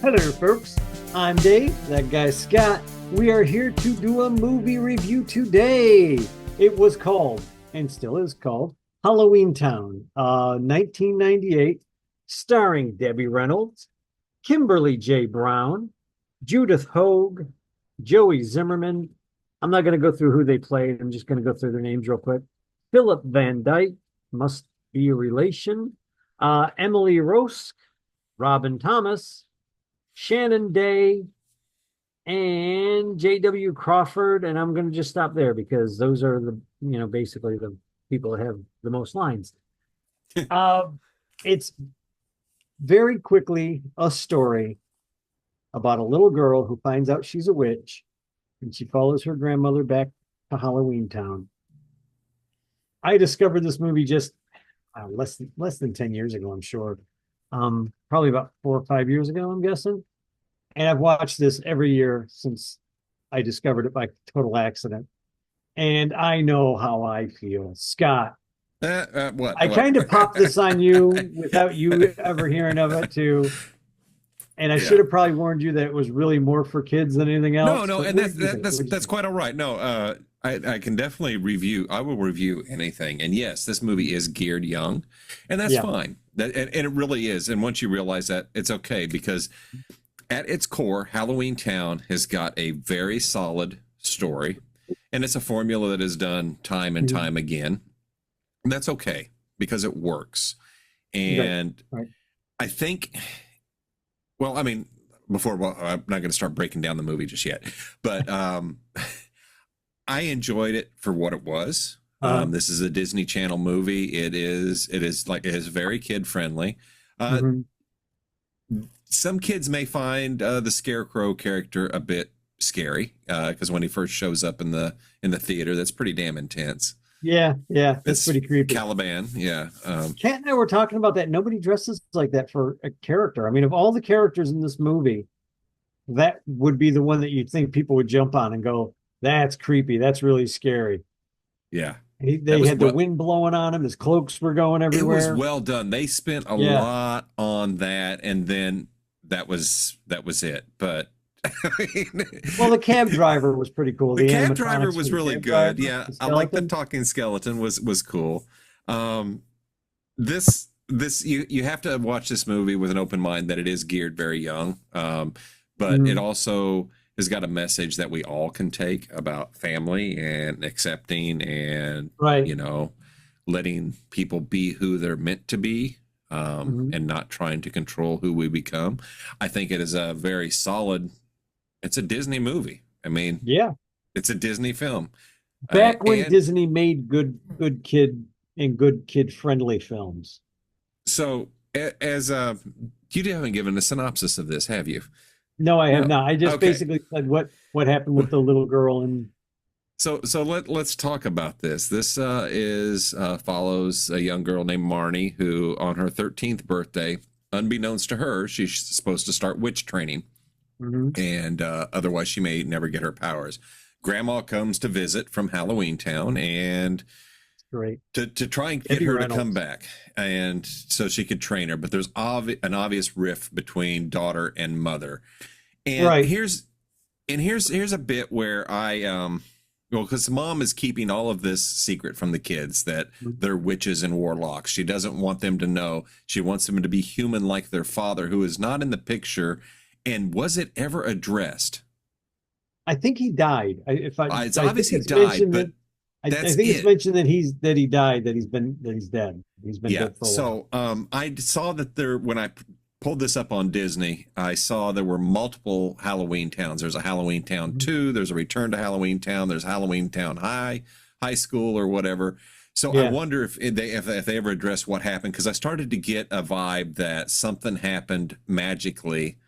Hello, folks. I'm Dave. That guy's Scott. We are here to do a movie review today. It was called, and still is called, Halloweentown, 1998, starring Debbie Reynolds, Kimberly J. Brown, Judith Hoag, Joey Zimmerman. I'm not going to go through who they played. I'm just going to go through their names real quick. Philip Van Dyke, must be a relation. Emily Rosk, Robin Thomas, Shannon Day, and J.W. Crawford. And I'm going to just stop there because those are basically the people that have the most lines. It's very quickly a story about a little girl who finds out she's a witch, and she follows her grandmother back to Halloweentown. I discovered this movie just less than 10 years ago, I'm sure. Probably about 4 or 5 years ago, I'm guessing. And I've watched this every year since I discovered it by total accident. And I know how I feel. Scott, What? I kind of popped this on you without you ever hearing of it too. And I should have probably warned you that it was really more for kids than anything else. No, and that's quite all right. No, I can definitely review. I will review anything. And yes, this movie is geared young, and that's fine. And it really is. And once you realize that, it's okay, because at its core, Halloweentown has got a very solid story, and it's a formula that is done time and time again. And that's okay because it works. And I think, well, I mean, I'm not going to start breaking down the movie just yet, but I enjoyed it for what it was. This is a Disney Channel movie. It is very kid friendly. Some kids may find the Scarecrow character a bit scary because when he first shows up in the theater, that's pretty damn intense. Yeah, that's pretty creepy. Caliban, yeah. Kat and I were talking about that. Nobody dresses like that for a character. I mean, of all the characters in this movie, that would be the one that you'd think people would jump on and go, "That's creepy. That's really scary." Yeah. They had the wind blowing on him. His cloaks were going everywhere. It was well done. They spent a lot on that, and then that was it. But well, the cab driver was pretty cool. The cab driver was really good. Yeah, I like the talking skeleton was cool. This you have to watch this movie with an open mind that it is geared very young, but it also has got a message that we all can take about family and accepting and letting people be who they're meant to be, and not trying to control who we become. I think it is a very solid. It's a Disney movie. I mean, it's a Disney film. Back when Disney made good kid and good kid friendly films. So, as you haven't given a synopsis of this, have you? No, I have not. I just basically said what happened with the little girl and. So let's talk about this. This follows a young girl named Marnie who, on her 13th birthday, unbeknownst to her, she's supposed to start witch training. And otherwise she may never get her powers. Grandma comes to visit from Halloweentown and to try and get her to come back, and so she could train her. But there's an obvious rift between daughter and mother. And here's a bit where because mom is keeping all of this secret from the kids, that they're witches and warlocks. She doesn't want them to know. She wants them to be human like their father, who is not in the picture. And was it ever addressed? I think he died. It's obvious he died, but I think it's mentioned that he died, that he's dead. He's been dead for a while. So I saw that when I pulled this up on Disney, I saw there were multiple Halloweentowns. There's a Halloweentown 2. There's a Return to Halloweentown. There's Halloweentown High School or whatever. So I wonder if they ever addressed what happened, because I started to get a vibe that something happened magically,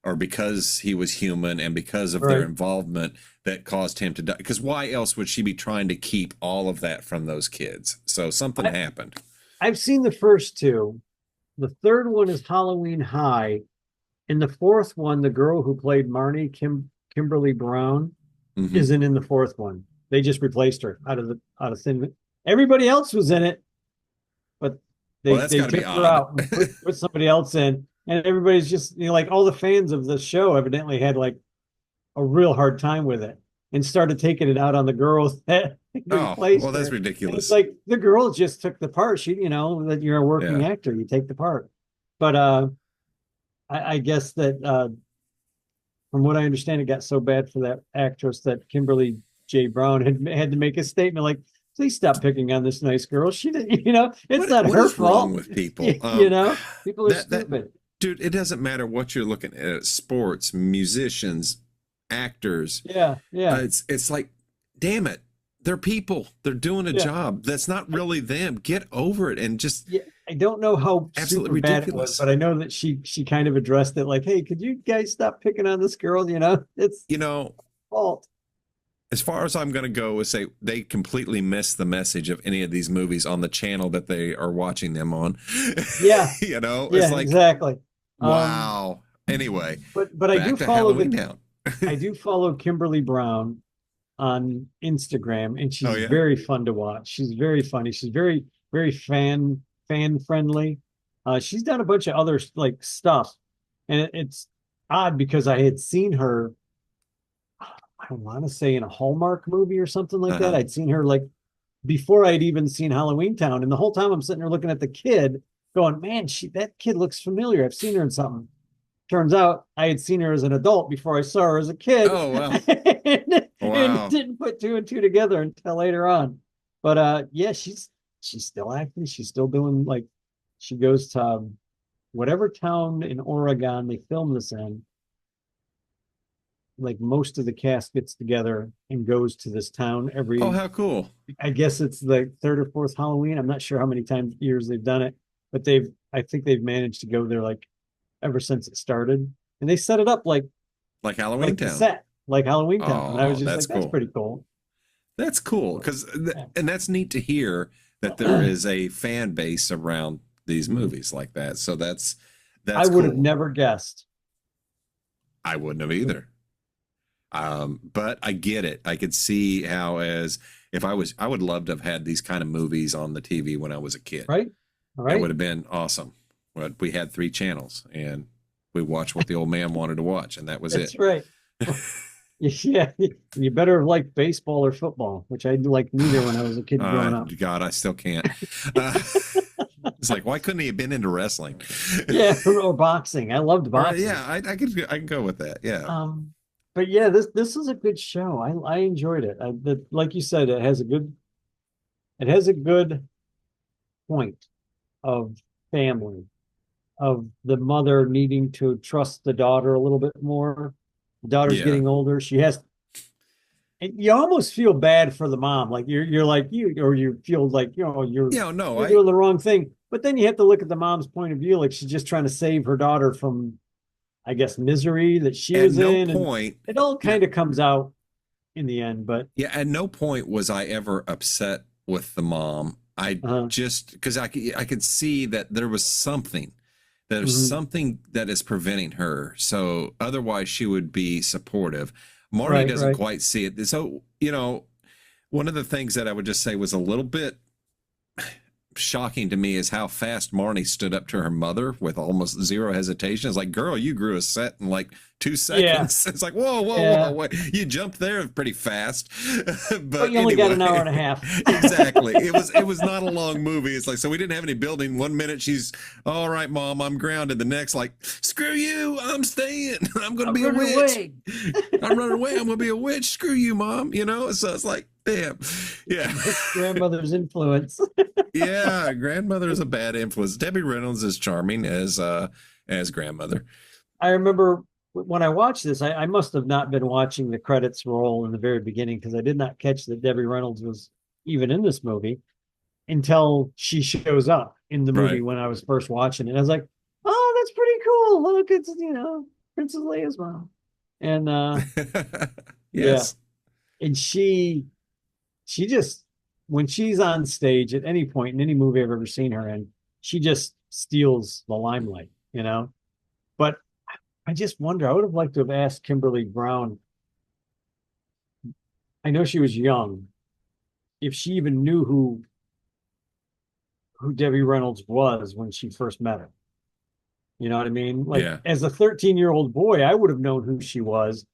or because he was human and because of their involvement, that caused him to die. Because why else would she be trying to keep all of that from those kids? So something happened. I've seen the first two. The third one is Halloween High. In the fourth one, the girl who played Marnie, Kimberly Brown, isn't in the fourth one. They just replaced her out of thin. Everybody else was in it, but they took her out and put somebody else in. and everybody's just, like all the fans of the show evidently had like a real hard time with it and started taking it out on the girls that Oh, well, replaced that's her. And it's ridiculous. like the girl just took the part. She, that you're a working Yeah. actor, you take the part. But I guess that from what I understand, it got so bad for that actress that Kimberly J. Brown had to make a statement like, please stop picking on this nice girl. She didn't, it's not What her is wrong fault. with people? People are That stupid. dude, it doesn't matter what you're looking at, sports, musicians, actors. Yeah, yeah. It's like, damn it, they're people. They're doing a Yeah. job. That's not really them. Get over it and just Yeah, I don't know how super absolutely bad it was, ridiculous. but I know that she kind of addressed it like, "Hey, could you guys stop picking on this girl? It's You know, fault." as far as I'm going to go is say they completely missed the message of any of these movies on the channel that they are watching them on. Yeah, It's yeah, like, exactly. Um, wow. Anyway, but I do back to follow Halloween Town. I do follow Kimberly Brown on Instagram, and Oh she's yeah. very fun to watch. She's very funny. She's very fan friendly. She's done a bunch of other like stuff, and it's odd because I had seen her. I want to say in a Hallmark movie or something like that. Uh-huh. I'd seen her like before I'd even seen Halloweentown, and the whole time I'm sitting there looking at the kid, going, "Man, that kid looks familiar. I've seen her in something." Turns out I had seen her as an adult before I saw her as a kid, Oh well. and Wow. didn't put two and two together until later on. But yeah, she's still acting. She's still doing like she goes to whatever town in Oregon they film this in. Like most of the cast gets together and goes to this town Oh, every. how cool. I guess it's the third or fourth Halloween. I'm not sure how many times years they've done it, but I think they've managed to go there like ever since it started, and they set it up Like Halloween like the Town. set, like Halloweentown. And I was Oh, just that's like, that's cool. pretty cool. That's cool because, and that's neat to hear that there is a fan base around these movies like that. So I that's would have cool. never guessed. I wouldn't have either. But I get it. I could see how as if I would love to have had these kind of movies on the TV when I was a kid. Right? All That right. would have been awesome. But we had three channels and we watched what the old man wanted to watch, and that was it. That's right. Yeah. You better have liked baseball or football, which I liked neither when I was a kid growing up. God, I still can't. Uh, it's like, why couldn't he have been into wrestling? Yeah, or boxing. I loved Or boxing. yeah, I can go with that. Yeah. Um, but yeah, this is a good show. I enjoyed it. Like you said, it has a good point of family, of the mother needing to trust the daughter a little bit more. The daughter's Yeah. getting older. She has, and you almost feel bad for the mom. Like you're like or you feel like, Yeah, no, you're doing the wrong thing. But then you have to look at the mom's point of view. Like she's just trying to save her daughter from, I guess, misery that she at was no in. And point, it all yeah, kind of comes out in the end. But yeah, at no point was I ever upset with the mom. I uh, just because I could see that there's mhm. something that is preventing her. So otherwise she would be supportive. Marty Right, doesn't right. quite see it. So, one of the things that I would just say was a little bit shocking to me is how fast Marnie stood up to her mother with almost zero hesitation. It's like, girl, you grew a set in like 2 seconds. Yeah, It's like, whoa, yeah. wait. You jumped there pretty fast. But But you only got anyway, an hour and a half. exactly. It was not a long movie. It's like, so we didn't have any building. 1 minute she's all right, mom, I'm grounded. The next, like, screw you, I'm staying. I'm gonna I'm be a running witch. away. I'm running away. I'm gonna be a witch. Screw you, mom. So it's like, damn. Yeah. Grandmother's influence. Yeah, grandmother is a bad influence. Debbie Reynolds is charming as grandmother. I remember when I watched this, I must have not been watching the credits roll in the very beginning because I did not catch that Debbie Reynolds was even in this movie until she shows up in the movie Right. when I was first watching it. I was like, oh, that's pretty cool. Look, it's, Princess Leia's mom. And yeah, Yes. and she just, when she's on stage at any point in any movie I've ever seen her in, she just steals the limelight. But I just wonder, I would have liked to have asked Kimberly Brown. I know she was young, if she even knew who Debbie Reynolds was when she first met her. You know what I mean? Like Yeah. as a 13-year-old boy, I would have known who she was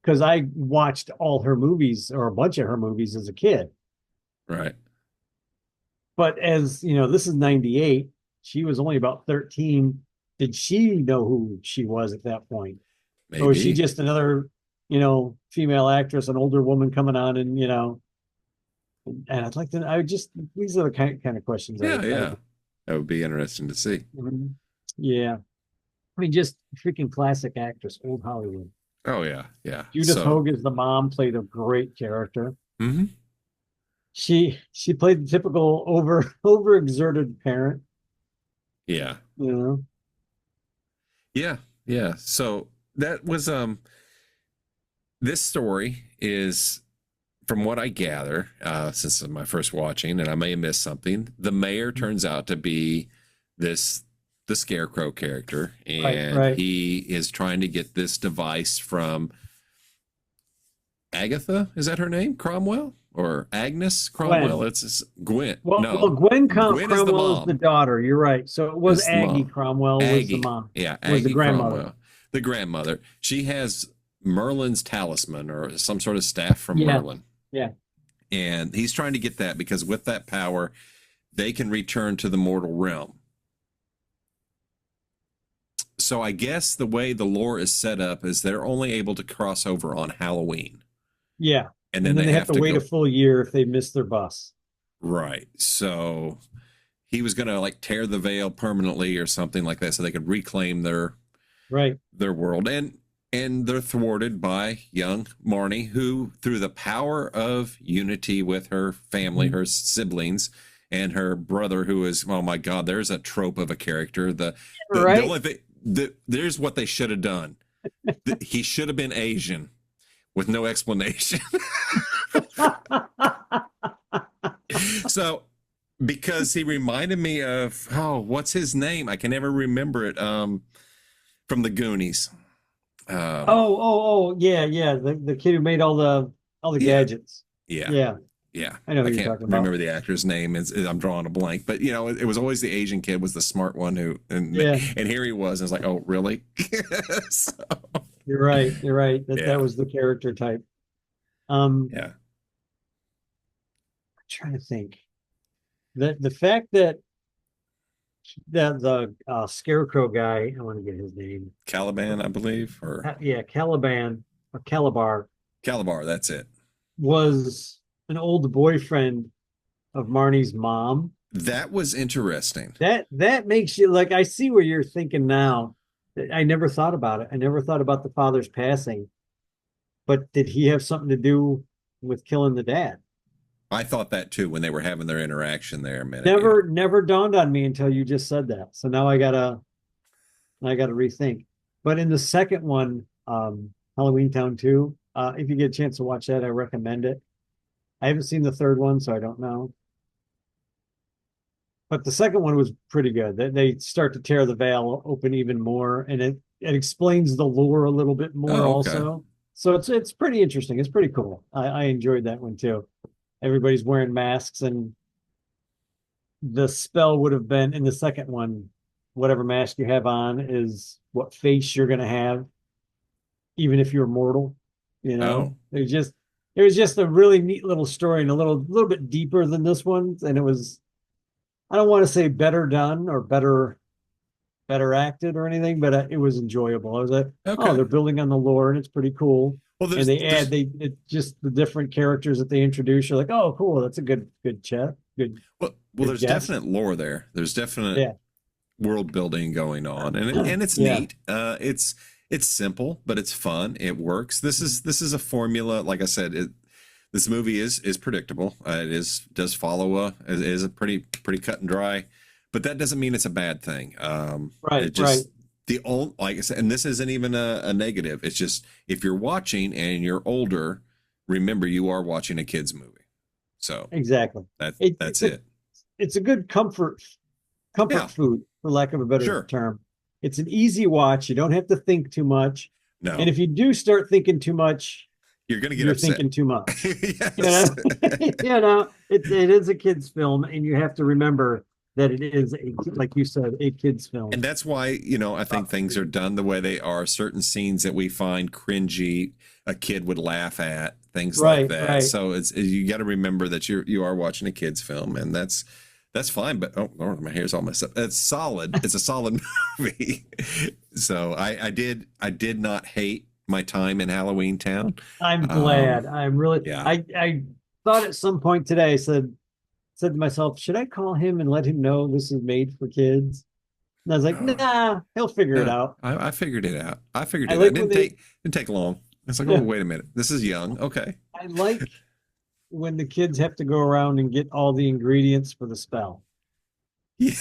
because I watched all her movies or a bunch of her movies as a kid. Right. But as you know, this is 98. She was only about 13. Did she know who she was at that point? Or was she Maybe. just another, female actress, an older woman coming on and, and I'd like to, I would just, these are the kind of questions Yeah. I Yeah. That would be interesting to see. yeah. I mean, just freaking classic actress, old Hollywood. Oh yeah. Yeah. Judith So. Hoag as the mom played a great character. Mhm. She played the typical overexerted parent, Yeah. you know. Yeah. Yeah. So that was this story is, from what I gather, since it's my first watching, and I may have missed something, the mayor turns out to be the scarecrow character, Right, and right. he is trying to get this device from Agatha. Is that her name? Cromwell or Agnes Cromwell? Gwen. It's Gwen. Well, No, Gwen Gwen is the Cromwell is the mom. daughter. You're right. So it was Is the Aggie mom. Cromwell was the Aggie. mom, Yeah, was the Aggie grandmother. Cromwell, the grandmother. She has Merlin's talisman or some sort of staff from Yeah, Merlin. yeah. And he's trying to get that because with that power, they can return to the mortal realm. So I guess the way the lore is set up is they're only able to cross over on Halloween. Yeah. And then And then they they have have to to wait a go. full year if they miss their bus. Right. So he was going to like tear the veil permanently or something like that so they could reclaim Right. their world. And they're thwarted by young Marnie, who, through the power of unity with her family, her siblings, and her brother, who is, oh my God, there's a trope of a character. The Right. only thing, there's what they should have done. He should have been Asian with no explanation. So, because he reminded me of, oh, what's his name? I can never remember it. From the Goonies. Yeah, yeah. The kid who made all the Yeah, gadgets. yeah, Yeah, yeah. I know I who you're can't talking about. remember the actor's name. I'm drawing a blank, but it was always the Asian kid was the smart one who, Yeah, and here he was. And it's like, oh, really? So, you're right. You're right. That yeah, was the character type. I'm yeah. trying to think. The fact that the scarecrow guy, I want to get his name. Caliban, I believe, or Yeah, Caliban or Calabar Calabar. That's it. was an old boyfriend of Marnie's mom. That was interesting. That makes you like I see where you're thinking now. I never thought about it. I never thought about the father's passing. But did he have something to do with killing the dad? I thought that too when they were having their interaction there a minute. Never dawned on me until you just said that. So now I gotta rethink. But in the second one, Halloweentown 2, if you get a chance to watch that, I recommend it. I haven't seen the third one, so I don't know. But the second one was pretty good. They start to tear the veil open even more, and it explains the lore a little bit more Oh, okay. also. So it's pretty interesting. It's pretty cool. I enjoyed that one too. Everybody's wearing masks, and the spell would have been in the second one, whatever mask you have on is what face you're gonna have, even if you're mortal. You know, Oh, it was just a really neat little story and a little bit deeper than this one. And it was, I don't want to say better done or better acted or anything, but it was enjoyable. I was like, oh, okay. they're building on the lore and it's pretty cool. Well, And there's it just the different characters that they introduce. You're like, oh, cool, that's a good chat, well, good there's guess. definite lore there. There's definite Yeah, world building going on, and it's yeah, neat. It's simple, but it's fun. It works. This is a formula. Like I said, this movie is predictable. Does follow it is a pretty cut and dry, but that doesn't mean it's a bad thing. right, It right, just the old like I said, and this isn't even a negative. It's just if you're watching and you're older, remember you are watching a kids movie. So exactly. that It, that's it's a it. it's a good comfort Yeah, food, for lack of a better sure. term. It's an easy watch. You don't have to think too much. And No, if you do start thinking too much, you're gonna get you're upset. thinking too much. You Yes. know, it is a kid's film, and you have to remember that it is like you said, a kids film. And that's why, you know, I think things are done the way they are. Certain scenes that we find cringy, a kid would laugh at, things like Right, that. right. So you got to remember that you are watching a kids film, and that's fine. But oh Lord, my hair's all messed up. It's solid. It's a solid movie. So I did not hate my time in Halloweentown. I'm glad. I'm really. Yeah. I thought at some point today, I said to myself, should I call him and let him know this is made for kids? And I was like, nah, he'll figure it out. I figured it out. I figured it I out. like It when didn't take long. It's like, Yeah. oh, wait a minute. This is young. Okay. I like when the kids have to go around and get all the ingredients for the spell. Yeah.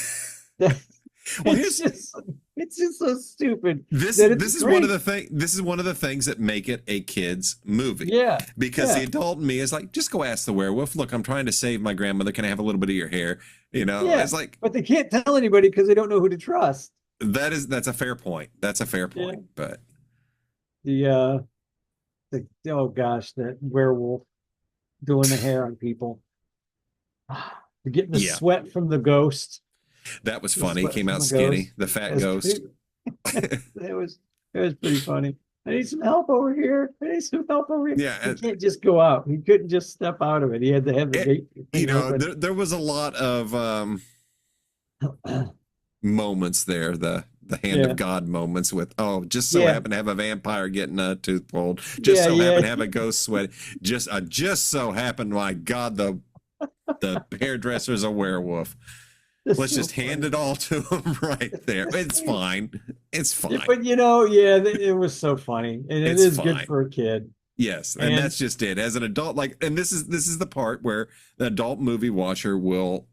Well, It's just so stupid. this that it's this is great. one of the things that make it a kids movie. Yeah. Because yeah. the adult in me is like, just go ask the werewolf. Look, I'm trying to save my grandmother. Can I have a little bit of your hair? You know, Yeah. it's like, But they can't tell anybody because they don't know who to trust. that's a fair point. That's a fair point. But The oh gosh, that werewolf doing the hair on people. Getting the Yeah. sweat from the ghost. that was The funny. He sweat came from out the skinny, ghost. the fat It was ghost. it was pretty funny. I need some help over here. I need some help over here. Yeah, He can't just go out. He couldn't just step out of it. He had to have the gate you thing know, open. there was a lot of moments there, the hand Yeah. of God moments with, oh, just so Yeah. happen to have a vampire getting a tooth pulled, just Yeah, so yeah. happen to have a ghost sweat, just so happened, my God, the hairdresser's a werewolf. That's Let's so just hand funny. it all to him right there. It's fine. It's fine. Yeah, but you know, yeah, it was so funny, and it It's is good fine. for a kid. Yes, and And- that's just it. As an adult, like, and this is the part where the adult movie watcher will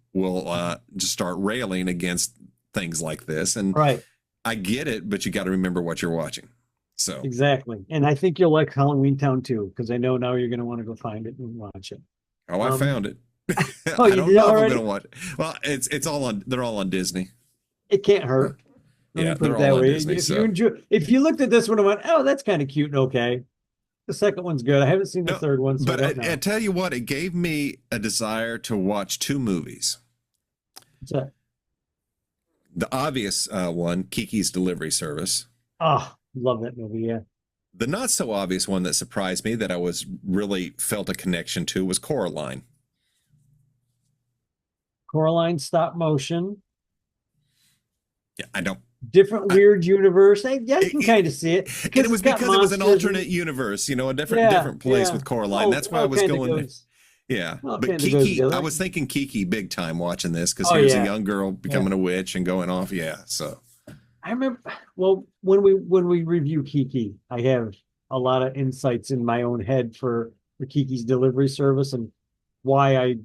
just start railing against things like this. And Right, I get it, but you got to remember what you're watching. So, exactly. And I think you'll like Halloweentown too, because I know now you're going to want to go find it and watch it. oh, I found it. Oh, I you don't did know if I'm already? gonna watch it. Well, it's all on. They're all on Disney. It can't hurt. Let me Yeah, put they're it that all on way. Disney. If you looked at this one and went, "Oh, that's kind of cute and okay," the second one's good. I haven't seen the No, third one, so but I don't know. I tell you what, it gave me a desire to watch two movies. So, The obvious one, Kiki's Delivery Service. oh, love that movie. Yeah, The not so obvious one that surprised me that I was really felt a connection to was Coraline. Coraline stop motion, Yeah, I don't. different weird universe. I can kind of see it And it was it's got because it was an monsters and- alternate universe, you know, a Yeah, different place yeah. with Coraline. Oh, That's why I all was kinda going. goes- Yeah, all but kinda goes Kiki, together. I was thinking Kiki big time watching this because Oh, here's yeah. a young girl becoming a witch and going off. Yeah, so I remember. Well, when we review Kiki, I have a lot of insights in my own head for Kiki's Delivery Service and why I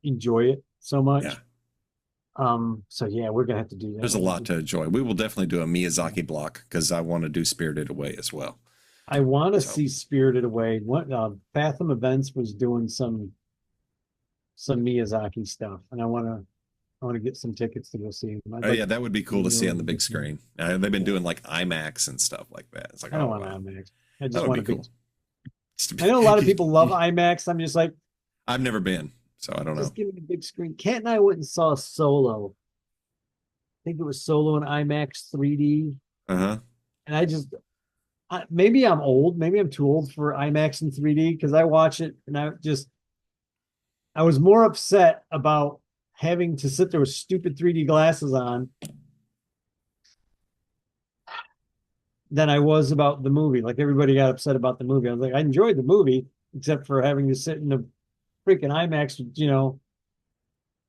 enjoy it so much. Yeah. So yeah, we're gonna have to do that. there's a lot to enjoy. We will definitely do a Miyazaki block because I want to do Spirited Away as well. I want to So- see Spirited Away. What Fathom Events was doing some Miyazaki stuff, and I want to get some tickets to go see him. Oh yeah, that would be cool to see on the big Yeah. screen. They've been doing like IMAX and stuff like that. It's like, I don't oh, want wow. IMAX. I just That would want be a cool. big. I know a lot of people love IMAX. I'm just like, I've never been, so I don't know. just give me a big screen. Kat and I went and saw Solo. I think it was Solo in IMAX 3D, Uh-huh. and maybe I'm old. Maybe I'm too old for IMAX in 3D because I watch it and I was more upset about having to sit there with stupid 3D glasses on than I was about the movie. Like everybody got upset about the movie. I was like, I enjoyed the movie, except for having to sit in the freaking IMAX,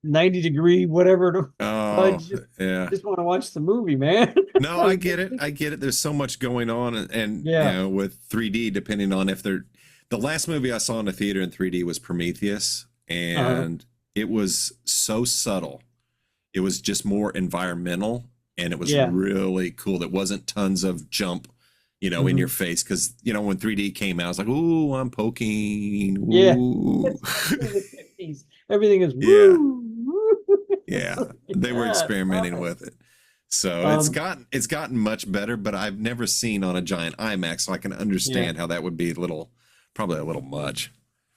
90-degree, whatever. Oh, just- yeah. I just want to watch the movie, man. No, I get it. I get it. There's so much going on, and Yeah. you know, with 3D, depending on if they're. The last movie I saw in the theater in 3D was Prometheus, and it was so subtle. It was just more environmental, and it was Yeah. really cool. It wasn't tons of jump, in Mhm. your face, because when 3D came out, I was like, "Ooh, I'm poking." Yeah. Ooh. In the 50s. Everything is Yeah. woo. Yeah, they were Yeah, experimenting fun. with it. So it's gotten much better, but I've never seen on a giant IMAX, so I can understand how that would be probably a little much.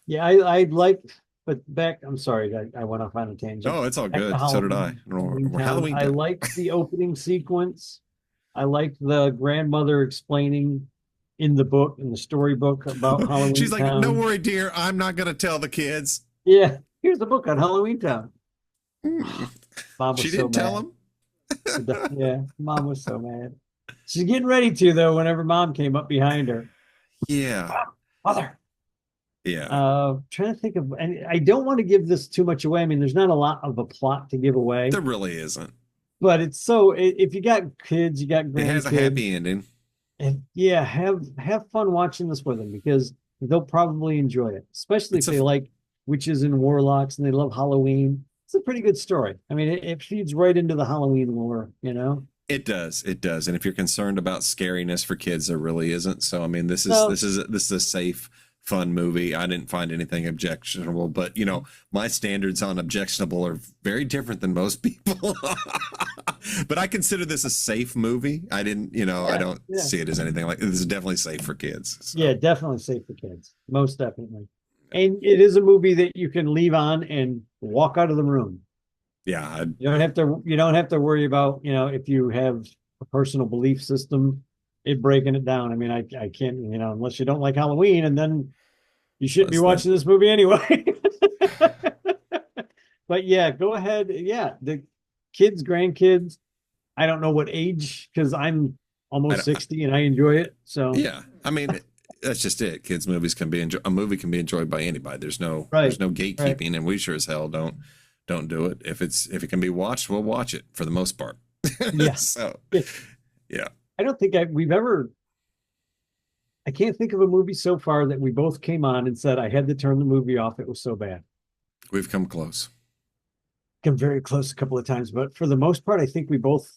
Yeah, I like But back, I'm sorry, I went off on a tangent. Oh, it's all Back to good. So did I. Halloween, Halloween Town. Halloween I Town. liked the opening sequence. I liked the grandmother explaining in the book, in the storybook about She's Halloween like, "Don't Town. worry, dear. I'm not going to tell the kids." Yeah, here's the book on Halloween Town. Hmm. Mom She was so didn't tell mad. him. Yeah, mom was so mad. She's getting ready to though. Whenever mom came up behind her, Yeah. mother. Yeah. Trying to think of, and I don't want to give this too much away. I mean, there's not a lot of a plot to give away, There really isn't. but it's so if you got kids, you got It has a grandkids, happy ending. and yeah, have fun watching this with them because they'll probably enjoy it, especially It's if a they like witches and warlocks and they love Halloween. It's a pretty good story. I mean, it feeds right into the Halloween lore, you know. It does. It does. And if you're concerned about scariness for kids, there really isn't. So I mean, So this is a safe, fun movie. I didn't find anything objectionable, but you know, my standards on objectionable are very different than most people. But I consider this a safe movie. I didn't, you know, I yeah, don't yeah, see it as anything like this is definitely safe for kids. yeah, So definitely safe for kids, most definitely. And it is a movie that you can leave on and walk out of the room. yeah, You don't have to worry about, you know, if you have a personal belief system, it breaking it down. I mean, I can't, you know, unless you don't like Halloween, and then you shouldn't be plus then watching this movie anyway. But yeah, go ahead. Yeah, the kids, grandkids, I don't know what age because I'm I almost don't, 60 and I enjoy it. So yeah, I mean, that's just it. Kids movies can be a movie can be enjoyed by anybody. There's right, no right. gatekeeping, and we sure as hell don't do it. If it can be watched, we'll watch it for the most part. Yeah. So Yeah. yeah, I don't think we've ever, I can't think of a movie so far that we both came on and said, I had to turn the movie off. It was so bad. we've come close. Come very close a couple of times, but for the most part, I think we both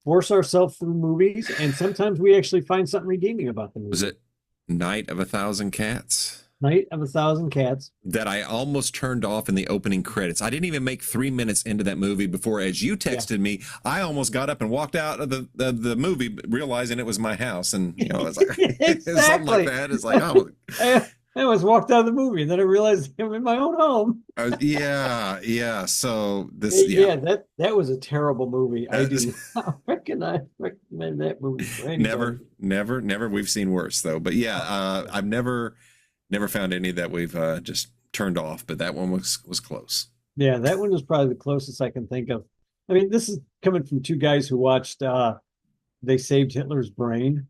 force ourselves through movies, and sometimes we actually find something redeeming about the Was movie. it Night of a Thousand Cats? Night of a Thousand Cats. That I almost turned off in the opening credits. I didn't even make 3 minutes into that movie before, as you Yeah. texted me, I almost got up and walked out of the movie, realizing it was my house, and you know, it's like something like Exactly. that. It's like, oh, I almost walked out of the movie, and then I realized I'm in my own home. yeah, yeah. So this, yeah, Yeah, that was a terrible movie. I Uh, do not recommend that movie for anybody. never. We've seen worse though, but yeah, I've never found any that we've just turned off, but that one was close. Yeah, that one was probably the closest I can think of. I mean, this is coming from two guys who watched They Saved Hitler's Brain.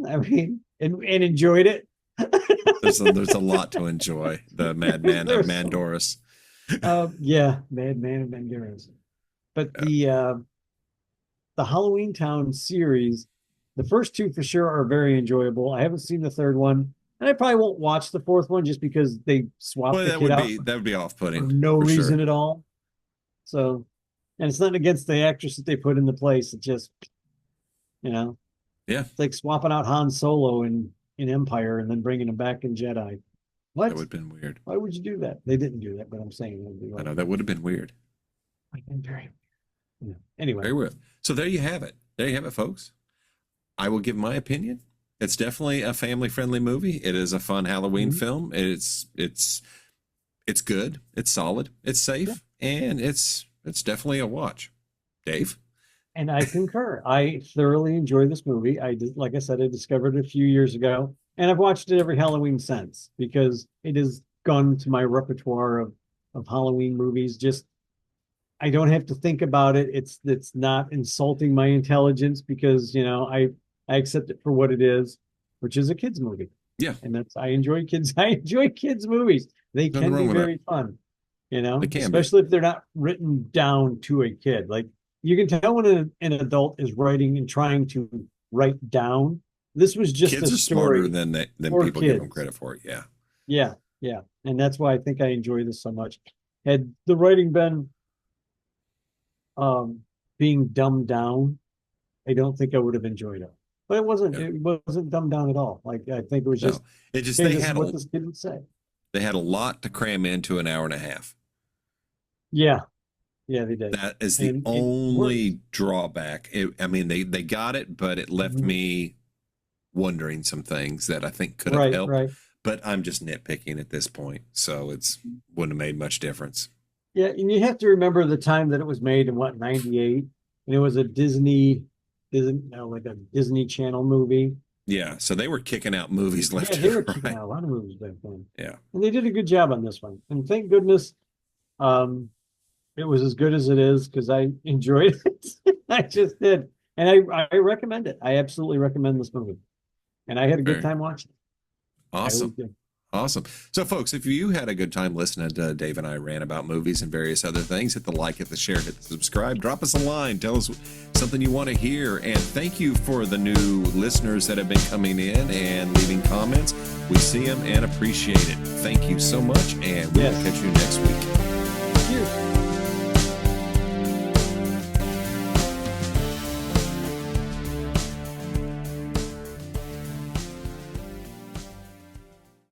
I mean, and enjoyed it. There's a lot to enjoy. The Madman of There's Mandoris. yeah, Madman of Banderas. But Yeah. The Halloween Town series, the first two for sure are very enjoyable. I haven't seen the third one, and I probably won't watch the fourth one just because they swap Well, the kid out that would be off for putting no for reason sure. at all. So, and it's not against the actress that they put in the place. It just, you know, Yeah, it's like swapping out Han Solo in Empire and then bringing him back in Jedi. that What? would have been weird. Why would you do that? They didn't do that, but I'm saying it would be I like, know that would have been weird. very, yeah. Anyway, Very weird. So there you have it. There you have it, folks. I will give my opinion. It's definitely a family friendly movie. It is a fun Halloween mhm. film. It's good. It's solid. It's Yeah. safe, and it's definitely a watch. Dave. And I concur. I thoroughly enjoy this movie. I did, like I said, I discovered it a few years ago, and I've watched it every Halloween since because it has gone to my repertoire of Halloween movies. Just I don't have to think about it. It's not insulting my intelligence because you know I accept it for what it is, which is a kids movie. Yeah, And that's I enjoy kids. I enjoy kids movies. They nothing can be wrong with that. very fun, you It know, can be. especially if they're not written down to a kid. Like you can tell when an adult is writing and trying to write down. This was just a Kids are smarter story than for people give them kids. credit for. Yeah. Yeah, yeah. And that's why I think I enjoy this so much. Had the writing been um being dumbed down, I don't think I would have enjoyed it. But Yeah. it wasn't dumbed down at all. Like I think it was No, just, it just hey, this is what this kid would say. they had a lot to cram into an hour and a half. Yeah, yeah, they did. That is the And it worked. only drawback. I mean, they got it, but it left Mhm. me wondering some things that I think could have Right, helped. right. but I'm just nitpicking at this point, so it's wouldn't have made much difference. Yeah, and you have to remember the time that it was made in what, 98? And it was a like a Disney Channel movie. Yeah, so they were kicking out movies left Yeah, they were and kicking right. out a lot of movies back then. Yeah, And they did a good job on this one. And thank goodness um it was as good as it is because I enjoyed it. I just did. And I recommend it. I absolutely recommend this movie. And I had a good very time watching it. I really awesome. did. Awesome. So, folks, if you had a good time listening to Dave and I rant about movies and various other things, hit the like, hit the share, hit the subscribe, drop us a line, tell us something you want to hear. And thank you for the new listeners that have been coming in and leaving comments. We see them and appreciate it. Thank you so much, and we'll catch you next week.